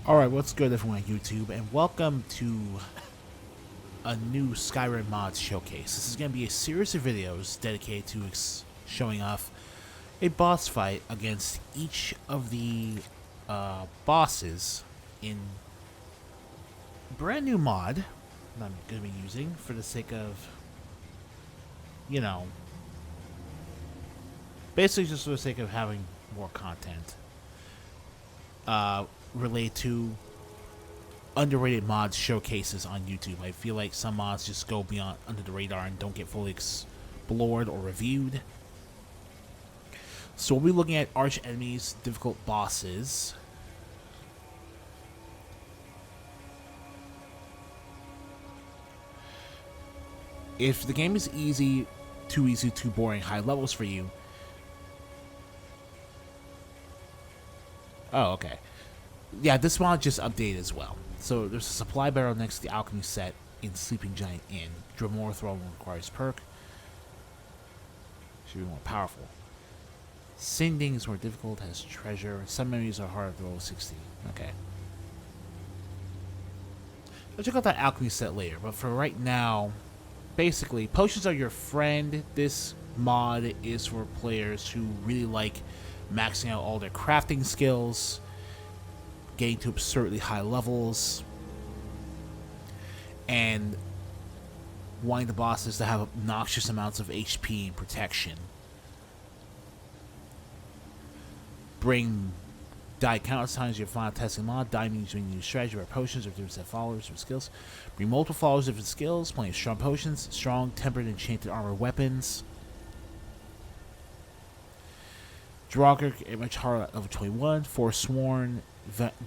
Alright, what's good everyone on YouTube, and welcome to a new Skyrim mods showcase. This is going to be a series of videos dedicated to showing off a boss fight against each of the bosses in a brand new mod that I'm going to be using for the sake of, you know, basically just for the sake of having more content. Relate to underrated mods showcases on YouTube. I feel like some mods just go beyond under the radar and don't get fully explored or reviewed. So we'll be looking at arch enemies, difficult bosses. If the game is easy, too boring, high levels for you. Oh, okay. Yeah, this mod just updated as well. So there's a supply barrel next to the alchemy set in Sleeping Giant Inn. Dremor Throne requires perk. Should be more powerful. Sinding is more difficult, has treasure. Some enemies are harder to level 60. Okay. I'll check out that alchemy set later, but for right now, basically, potions are your friend. This mod is for players who really like maxing out all their crafting skills, getting to absurdly high levels, and wanting the bosses to have obnoxious amounts of HP and protection. Bring die countless times your final testing mod. Die means you use strategy or potions or different set followers or skills. Bring multiple followers, different skills. Plenty of strong potions, strong, tempered, enchanted armor weapons. Draugr, a much harder at level 21. Forsworn,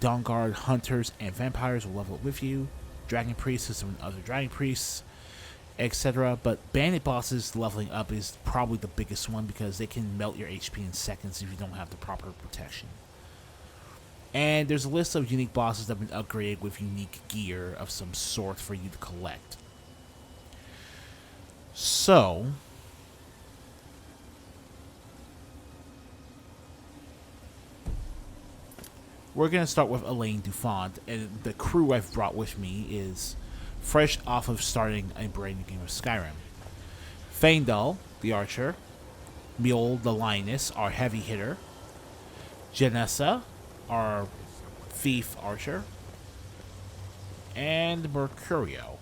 Dawnguard, Hunters, and Vampires will level up with you. Dragon Priests, some other Dragon Priests, etc. But Bandit bosses leveling up is probably the biggest one because they can melt your HP in seconds if you don't have the proper protection. And there's a list of unique bosses that have been upgraded with unique gear of some sort for you to collect. So we're going to start with Elaine Dufont, and the crew I've brought with me is fresh off of starting a brand new game of Skyrim. Faendal, the archer. Mule, the lioness, our heavy hitter. Janessa, our thief archer. And Mercurio.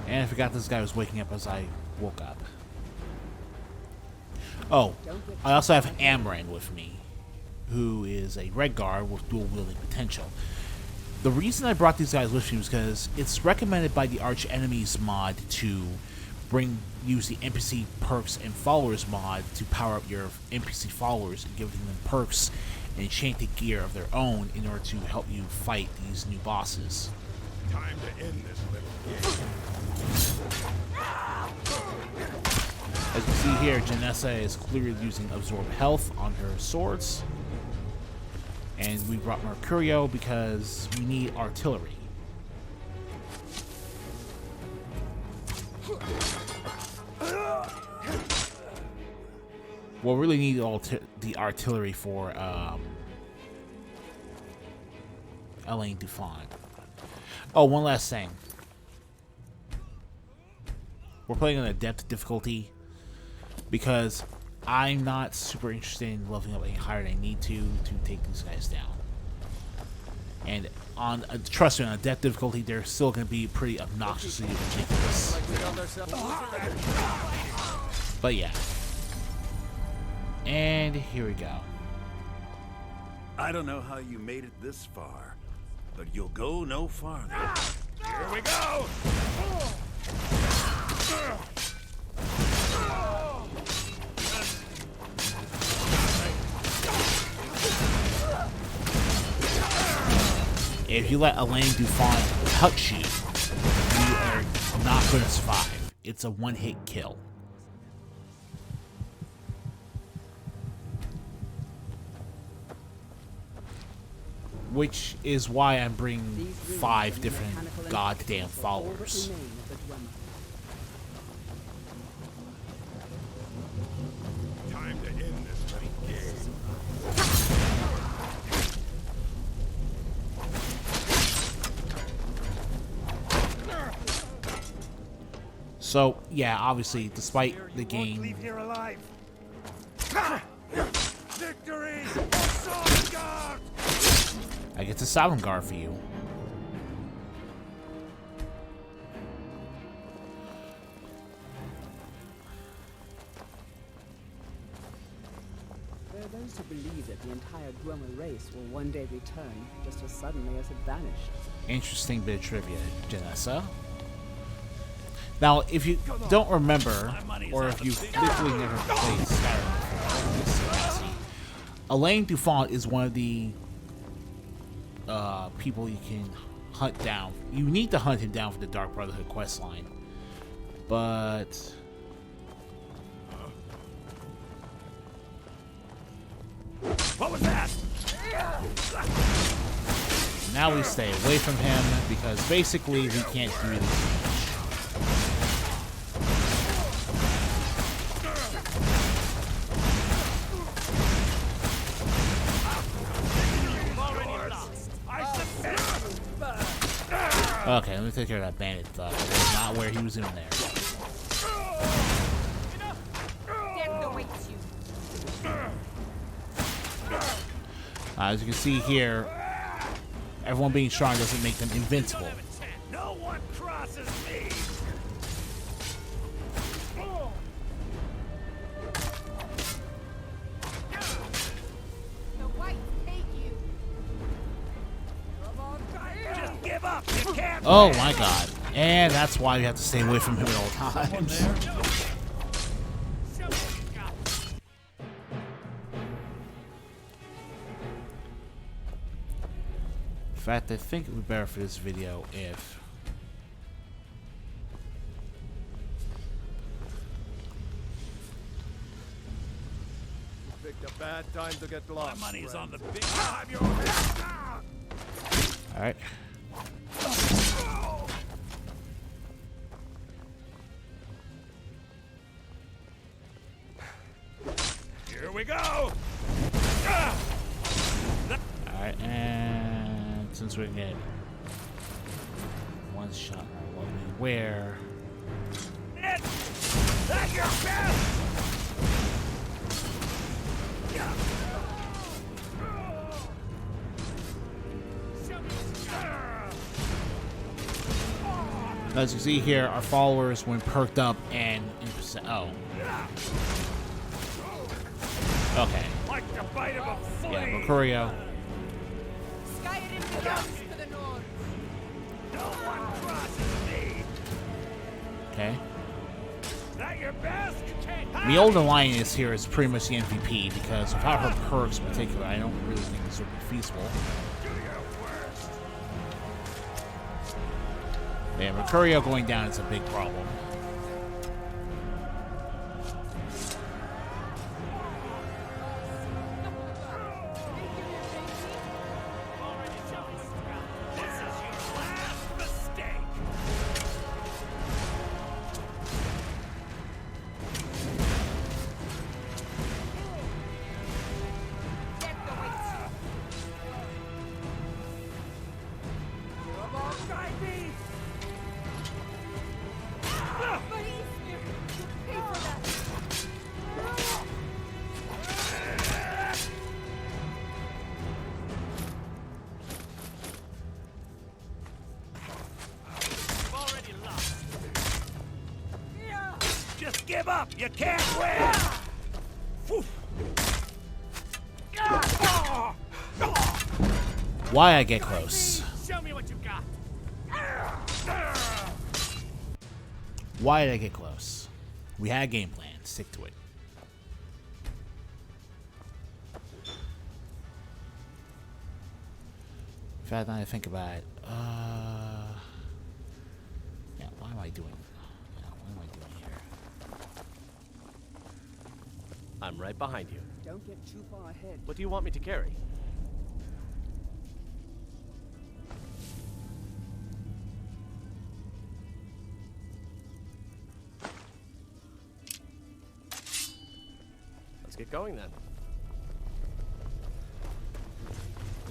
And I forgot this guy was waking up as I woke up. Oh, I also have Amran with me, who is a red guard with dual wielding potential. The reason I brought these guys with me was because it's recommended by the Arch Enemies mod to use the NPC perks and followers mod to power up your NPC followers and giving them perks and enchanted gear of their own in order to help you fight these new bosses. Time to end this little game. As you see here, Janessa is clearly using Absorb Health on her swords. And we brought Mercurio because we need artillery. We'll really need the artillery for Alain Dufont. Oh, one last thing. We're playing on adept difficulty because I'm not super interested in leveling up any higher than I need to take these guys down. And on trust me, on adept difficulty, they're still going to be pretty obnoxiously ridiculous. But yeah. And here we go. I don't know how you made it this far, but you'll go no farther. Here we go! If you let Alain Dufont touch you, you are not going to survive. It's a one-hit kill. which is why I'm bringing 5 different goddamn followers. Time to end this little game. So, yeah, obviously, despite the game... Leave here alive. Victory! Sovngarde! I get to Sovngarde for you. There are those who believe that the entire Dwemer race will one day return, just as suddenly as it vanished. Interesting bit of trivia, Janessa. Now, if you don't remember, or if you've literally never played Skyrim, Alain Dufont is one of the people you can hunt down. You need to hunt him down for the Dark Brotherhood questline. But... What was that? Now we stay away from him, because basically we can't do anything. Okay, let me take care of that bandit stuff. That's not where he was in there. As you can see here, everyone being strong doesn't make them invincible. No one crosses me. The whites hate you. Just give up. You can't. Oh my god. And that's why you have to stay away from him at all times. In fact, I think it would be better for this video if... You picked a bad time to get lost. My money's on the friend. big. Alright. Here we go. Alright, and since we're getting one shot, where? That's your best. As you see here, our followers when perked up and oh. Okay. Like the bite of a flea. Yeah, Mercurio. Skyrim belongs to the North. No one crosses me. Okay. Is that your best? The old Alliance here is pretty much the MVP because without her perks in particular, I don't really think this would be feasible. Do your worst. Yeah, Mercurio going down is a big problem. This is your last mistake. Get the weights. Come on, try me. But you pay for that. Already lost. Just give up. You can't win. Phew. Why I get close? Show me what you got. Why did I get close? We had a game plan. Stick to it. In fact, now I think about it. Yeah, why am I doing? Yeah, what am I doing here? I'm right behind you. Don't get too far ahead. What do you want me to carry? get going then.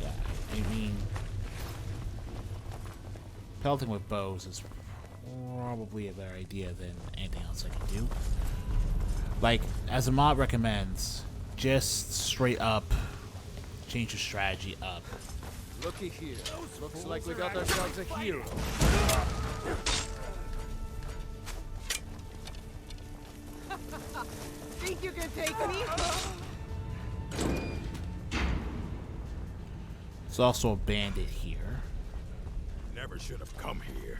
Yeah, I mean, pelting with bows is probably a better idea than anything else I can do. Like, as the mod recommends, just straight up change your strategy up. Looky here. Looks like we got ourselves a hero. Think you can take me? There's also a bandit here. Never should have come here.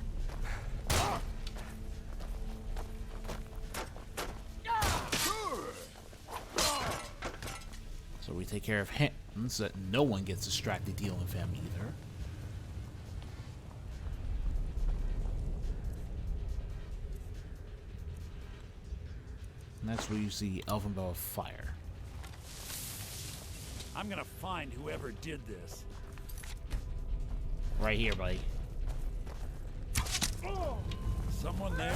So we take care of him so that no one gets distracted dealing with him either. Next we use the Elven Bow of Fire. I'm gonna find whoever did this. Right here, buddy. Someone there?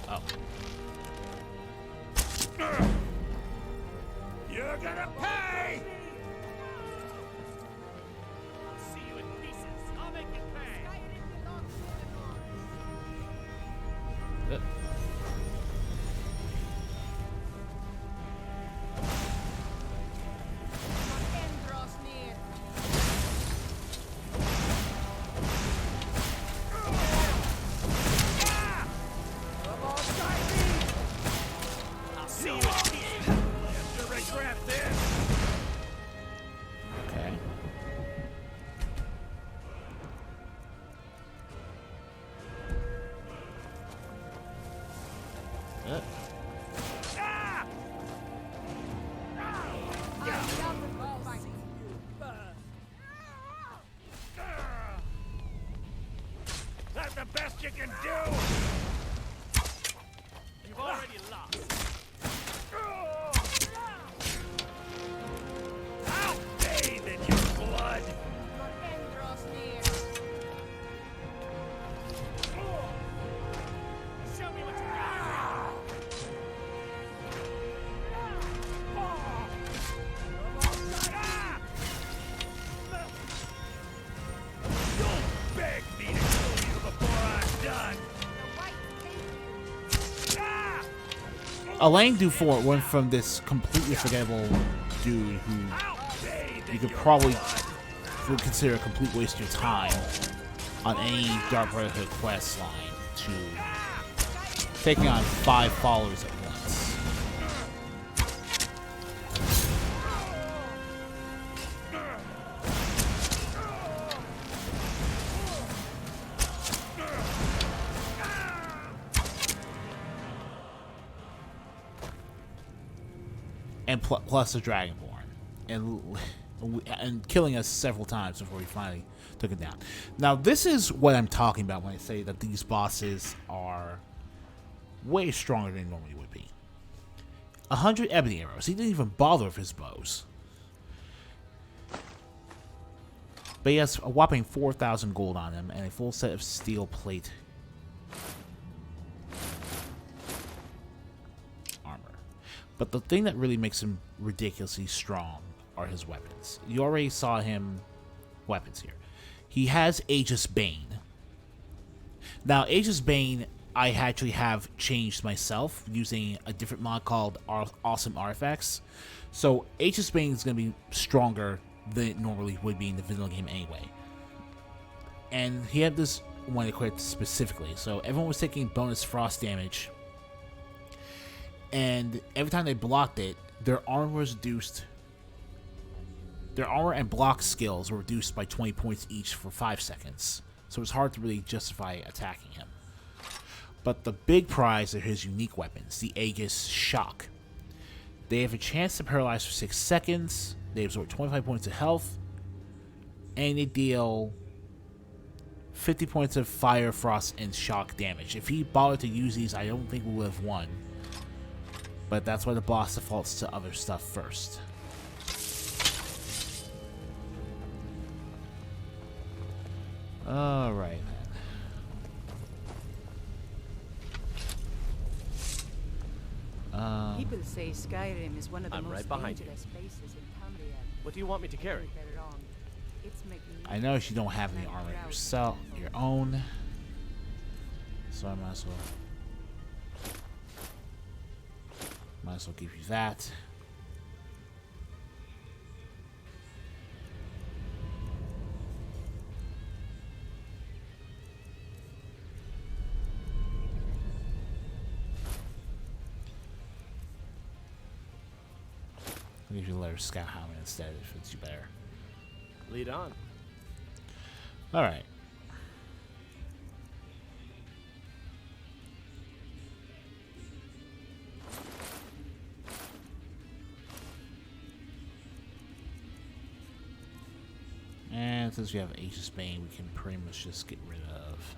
Oh. You're gonna pay! See you in pieces. I'll make you pay. Skyrim belongs to the North. My end draws near. I'll see you in pieces. You have to regret this. Okay. That's the best you can do! You've already lost. I'll bathe in your blood! Your end draws near. Show me what you got. Don't beg me to kill you before I'm done! The white paint. Alain Dufont went from this completely forgettable dude who I'll bathe you in could your probably blood. would consider a complete waste of your time on any Dark Brotherhood quest line to taking on 5 followers at once. And plus the Dragonborn, and killing us several times before we finally took it down. Now this is what I'm talking about when I say that these bosses are way stronger than they normally would be. 100 ebony arrows. He didn't even bother with his bows. But he has a whopping 4,000 gold on him and a full set of steel plate armor. But the thing that really makes him ridiculously strong are his weapons. You already saw him weapons here. He has Aegis Bane. Now, Aegis Bane, I actually have changed myself using a different mod called Awesome Artifacts. So, Aegis Bane is going to be stronger than it normally would be in the vanilla game anyway. And he had this one equipped specifically. So, everyone was taking bonus frost damage. And every time they blocked it, their armor was reduced. Their armor and block skills were reduced by 20 points each for 5 seconds. So it was hard to really justify attacking him. But the big prize are his unique weapons, the Aegis Shock. They have a chance to paralyze for 6 seconds, they absorb 25 points of health, and they deal 50 points of fire, frost, and shock damage. If he bothered to use these, I don't think we would have won. But that's why the boss defaults to other stuff first. Alright then. People say Skyrim is one of the I'm most right behind you. dangerous places in Cambria. What do you want me to carry? They're wrong. It's magnificent. I notice you don't have any armor yourself, your own. So I might as well give you that. I'll give you a letter scout helmet instead if it fits you better. Lead on. Alright. And since we have Aegis Bane, we can pretty much just get rid of.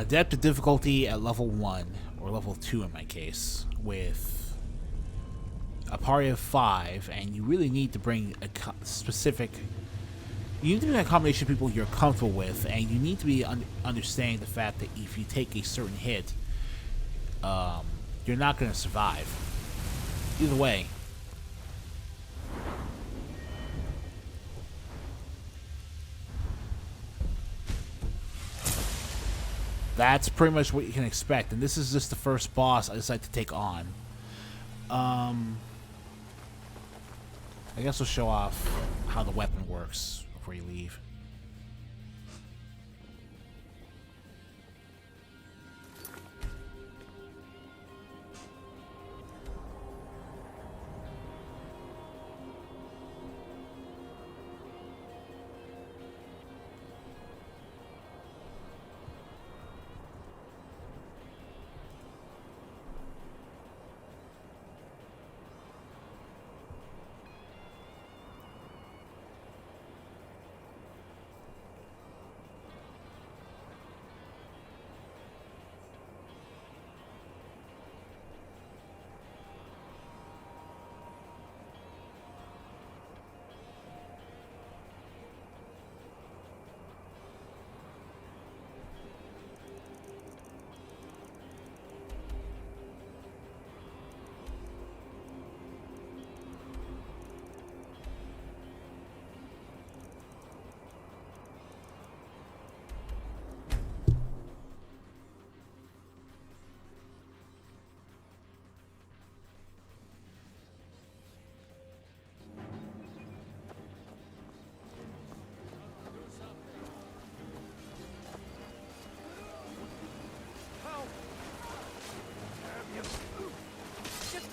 Depth of difficulty at level 1, or level 2 in my case, with a party of 5, and you really need to bring a specific... You need to bring a combination of people you're comfortable with, and you need to be understanding the fact that if you take a certain hit, you're not going to survive. Either way. That's pretty much what you can expect, and this is just the first boss I decided to take on. I guess we'll show off how the weapon works before you leave.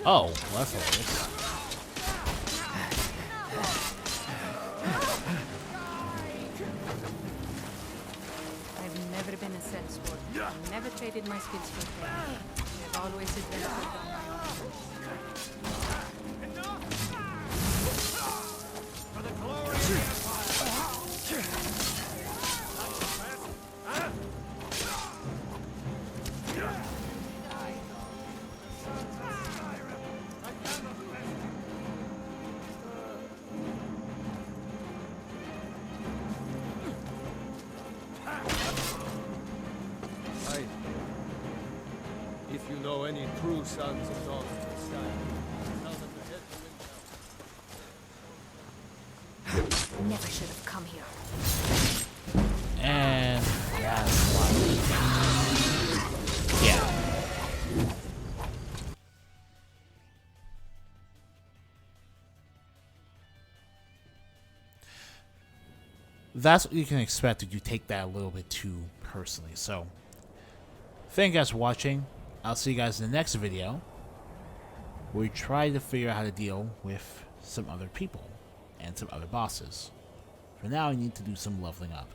Oh, well, that's hilarious. I've never been a set sport. I've never traded my skills for fame. I've always adventured on my own. For the glory of the Empire! If you know any true sons of daughters of Skyrim, tell them to head to Windhelm. Never should have come here. And that's why. Yeah. That's what you can expect if you take that a little bit too personally. So, Thank you guys for watching. I'll see you guys in the next video, where we try to figure out how to deal with some other people and some other bosses. For now, I need to do some leveling up.